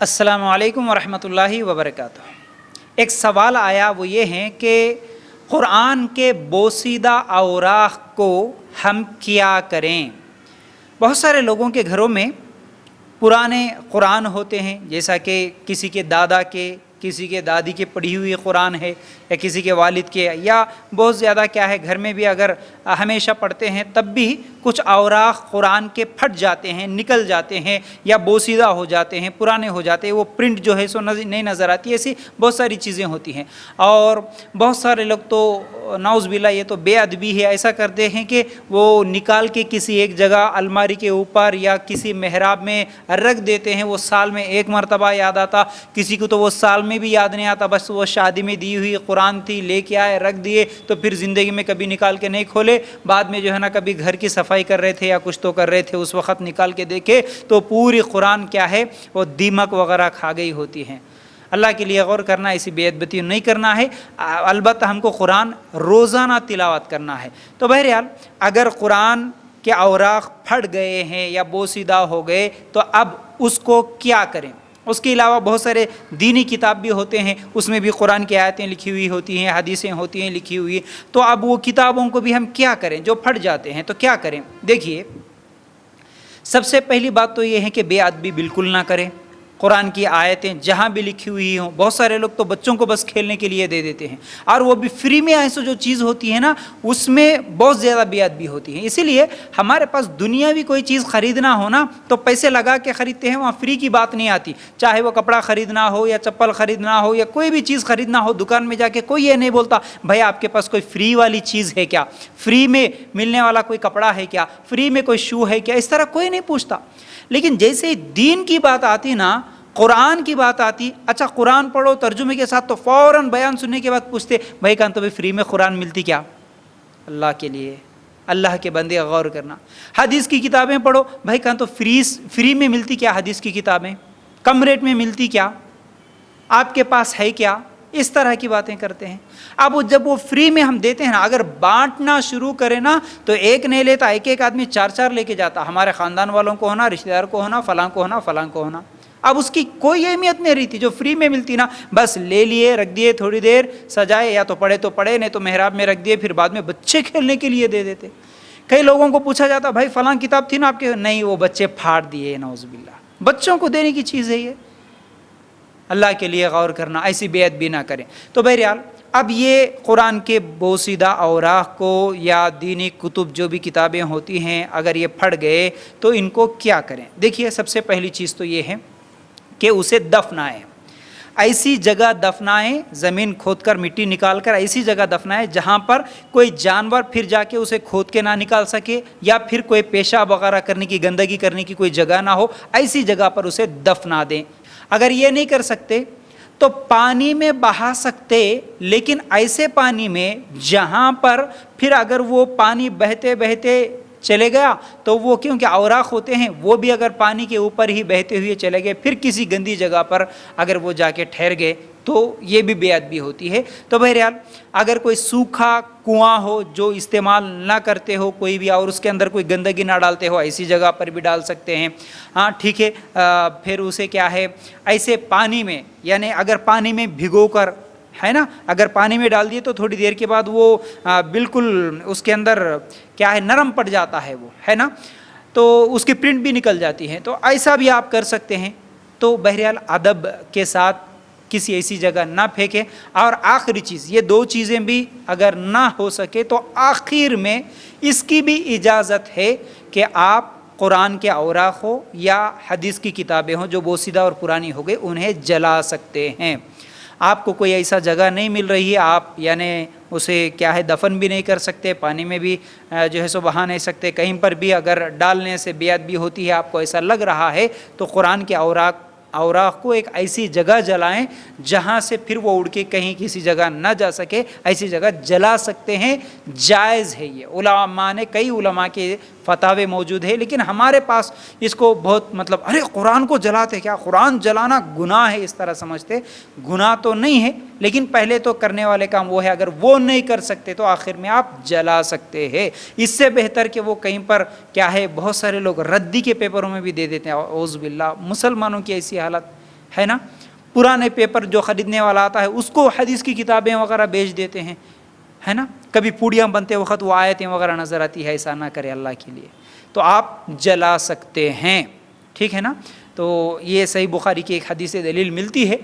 السلام علیکم ورحمۃ اللہ وبرکاتہ۔ ایک سوال آیا، وہ یہ ہے کہ قرآن کے بوسیدہ اوراق کو ہم کیا کریں؟ بہت سارے لوگوں کے گھروں میں پرانے قرآن ہوتے ہیں، جیسا کہ کسی کے دادا کے، کسی کے دادی کے پڑھی ہوئی قرآن ہے، یا کسی کے والد کے، یا بہت زیادہ کیا ہے گھر میں بھی اگر ہمیشہ پڑھتے ہیں تب بھی کچھ اوراق قرآن کے پھٹ جاتے ہیں، نکل جاتے ہیں، یا بوسیدہ ہو جاتے ہیں، پرانے ہو جاتے ہیں، وہ پرنٹ جو ہے سو نہیں نظر آتی، ایسی بہت ساری چیزیں ہوتی ہیں۔ اور بہت سارے لوگ تو نعوذ باللہ یہ تو بے ادبی ہے، ایسا کرتے ہیں کہ وہ نکال کے کسی ایک جگہ الماری کے اوپر یا کسی محراب میں رکھ دیتے ہیں، وہ سال میں ایک مرتبہ یاد آتا، کسی کو تو وہ سال میں بھی یاد نہیں آتا، بس وہ شادی میں دی ہوئی قرآن تھی، لے کے آئے رکھ دیے، تو پھر زندگی میں کبھی نکال کے نہیں کھولے، بعد میں جو ہے نا کبھی گھر کی صفائی کر رہے تھے یا کچھ تو کر رہے تھے، اس وقت نکال کے دیکھے تو پوری قرآن کیا ہے وہ دیمک وغیرہ کھا گئی ہوتی ہیں۔ اللہ کے لیے غور کرنا، ایسی بے ادبی نہیں کرنا ہے، البتہ ہم کو قرآن روزانہ تلاوت کرنا ہے۔ تو بہرحال اگر قرآن کے اوراق پھٹ گئے ہیں یا بوسیدہ ہو گئے تو اب اس کو کیا کریں؟ اس کے علاوہ بہت سارے دینی کتاب بھی ہوتے ہیں، اس میں بھی قرآن کی آیتیں لکھی ہوئی ہوتی ہیں، حدیثیں ہوتی ہیں لکھی ہوئی، تو اب وہ کتابوں کو بھی ہم کیا کریں جو پھٹ جاتے ہیں؟ تو کیا کریں؟ دیکھیے، سب سے پہلی بات تو یہ ہے کہ بے ادبی بالکل نہ کریں۔ قرآن کی آیتیں جہاں بھی لکھی ہوئی ہوں، بہت سارے لوگ تو بچوں کو بس کھیلنے کے لیے دے دیتے ہیں، اور وہ بھی فری میں ایسا جو چیز ہوتی ہے نا، اس میں بہت زیادہ بے ادبی ہوتی ہے۔ اسی لیے ہمارے پاس دنیاوی کوئی چیز خریدنا ہو نا تو پیسے لگا کے خریدتے ہیں، وہاں فری کی بات نہیں آتی، چاہے وہ کپڑا خریدنا ہو یا چپل خریدنا ہو یا کوئی بھی چیز خریدنا ہو، دکان میں جا کے کوئی یہ نہیں بولتا بھائی آپ کے پاس کوئی فری والی چیز ہے کیا، فری میں ملنے والا کوئی کپڑا ہے کیا، فری میں کوئی شو ہے کیا، اس طرح کوئی نہیں پوچھتا۔ لیکن جیسے ہی دین کی بات آتی نا، قرآن کی بات آتی، اچھا قرآن پڑھو ترجمے کے ساتھ، تو فوراً بیان سننے کے بعد پوچھتے بھائی کہاں تو فری میں قرآن ملتی کیا؟ اللہ کے لیے، اللہ کے بندے غور کرنا۔ حدیث کی کتابیں پڑھو، بھائی کہاں تو فری میں ملتی کیا؟ حدیث کی کتابیں کم ریٹ میں ملتی کیا؟ آپ کے پاس ہے کیا؟ اس طرح کی باتیں کرتے ہیں۔ اب جب وہ فری میں ہم دیتے ہیں نا، اگر بانٹنا شروع کرے نا تو ایک نہیں لیتا، ایک ایک آدمی چار چار لے کے جاتا، ہمارے خاندان والوں کو ہونا، رشتہ دار کو ہونا، فلاں کو ہونا، فلاں کو ہونا۔ اب اس کی کوئی اہمیت نہیں رہتی، جو فری میں ملتی نا بس لے لیے، رکھ دیے، تھوڑی دیر سجائے، یا تو پڑھے نہیں تو محراب میں رکھ دیے، پھر بعد میں بچے کھیلنے کے لیے دے دیتے۔ کئی لوگوں کو پوچھا جاتا بھائی فلاں کتاب تھی نا آپ کے، نہیں وہ بچے پھاڑ دیے، نعوذ باللہ۔ بچوں کو دینے کی چیز ہے یہ، اللہ کے لیے غور کرنا، ایسی بے ادبی نہ کریں۔ تو بہرحال اب یہ قرآن کے بوسیدہ اوراق کو یا دینی کتب جو بھی کتابیں ہوتی ہیں، اگر یہ پھٹ گئے تو ان کو کیا کریں؟ دیکھیے، سب سے پہلی چیز تو یہ ہے کہ اسے دفنائیں، ایسی جگہ دفنائیں، زمین کھود کر مٹی نکال کر ایسی جگہ دفنائیں جہاں پر کوئی جانور پھر جا کے اسے کھود کے نہ نکال سکے، یا پھر کوئی پیشاب وغیرہ کرنے کی، گندگی کرنے کی کوئی جگہ نہ ہو، ایسی جگہ پر اسے دفنا دیں۔ اگر یہ نہیں کر سکتے تو پانی میں بہا سکتے، لیکن ایسے پانی میں جہاں پر پھر اگر وہ پانی بہتے بہتے چلے گیا تو وہ، کیونکہ اوراق ہوتے ہیں وہ بھی اگر پانی کے اوپر ہی بہتے ہوئے چلے گئے، پھر کسی گندی جگہ پر اگر وہ جا کے ٹھہر گئے تو یہ بھی بے ادبی ہوتی ہے۔ تو بہرحال اگر کوئی سوکھا کنواں ہو جو استعمال نہ کرتے ہو کوئی بھی، اور اس کے اندر کوئی گندگی نہ ڈالتے ہو، ایسی جگہ پر بھی ڈال سکتے ہیں، ہاں ٹھیک ہے۔ پھر اسے کیا ہے، ایسے پانی میں، یعنی اگر پانی میں بھگو کر ہے نا، اگر پانی میں ڈال دیے تو تھوڑی دیر کے بعد وہ بالکل اس کے اندر کیا ہے، نرم پڑ جاتا ہے وہ، ہے نا، تو اس کی پرنٹ بھی نکل جاتی ہے، تو ایسا بھی آپ کر سکتے ہیں۔ تو بہرحال ادب کے ساتھ کسی ایسی جگہ نہ پھینکیں۔ اور آخری چیز، یہ دو چیزیں بھی اگر نہ ہو سکے تو آخر میں اس کی بھی اجازت ہے کہ آپ قرآن کے اوراق ہو یا حدیث کی کتابیں ہوں جو بوسیدہ اور پرانی ہو گئی، انہیں جلا سکتے ہیں۔ آپ کو کوئی ایسا جگہ نہیں مل رہی ہے، آپ یعنی اسے کیا ہے دفن بھی نہیں کر سکتے، پانی میں بھی جو ہے سو بہا نہیں سکتے، کہیں پر بھی اگر ڈالنے سے بے ادبی ہوتی ہے، آپ کو ایسا لگ رہا ہے، تو قرآن کے اوراق کو ایک ایسی جگہ جلائیں جہاں سے پھر وہ اڑ کے کہیں کسی جگہ نہ جا سکے، ایسی جگہ جلا سکتے ہیں، جائز ہے یہ۔ علماء نے، کئی علماء کے فتاوے موجود ہے، لیکن ہمارے پاس اس کو بہت ارے قرآن کو جلاتے کیا، قرآن جلانا گناہ ہے، اس طرح سمجھتے۔ گناہ تو نہیں ہے، لیکن پہلے تو کرنے والے کام وہ ہے، اگر وہ نہیں کر سکتے تو آخر میں آپ جلا سکتے ہیں۔ اس سے بہتر کہ وہ کہیں پر کیا ہے، بہت سارے لوگ ردی کے پیپروں میں بھی دے دیتے ہیں، اعوذ باللہ۔ مسلمانوں کی ایسی حالت ہے نا. پرانے پیپر جو خریدنے والا آتا ہے اس کو حدیث کی کتابیں وغیرہ بیچ دیتے ہیں, ہے نا. کبھی پوڑیاں بنتے وقت وہ آیتیں وغیرہ نظر آتی ہے, ایسا نہ کرے اللہ کے لیے. تو آپ جلا سکتے ہیں, ٹھیک ہے نا. تو یہ صحیح بخاری کی ایک حدیث دلیل ملتی ہے.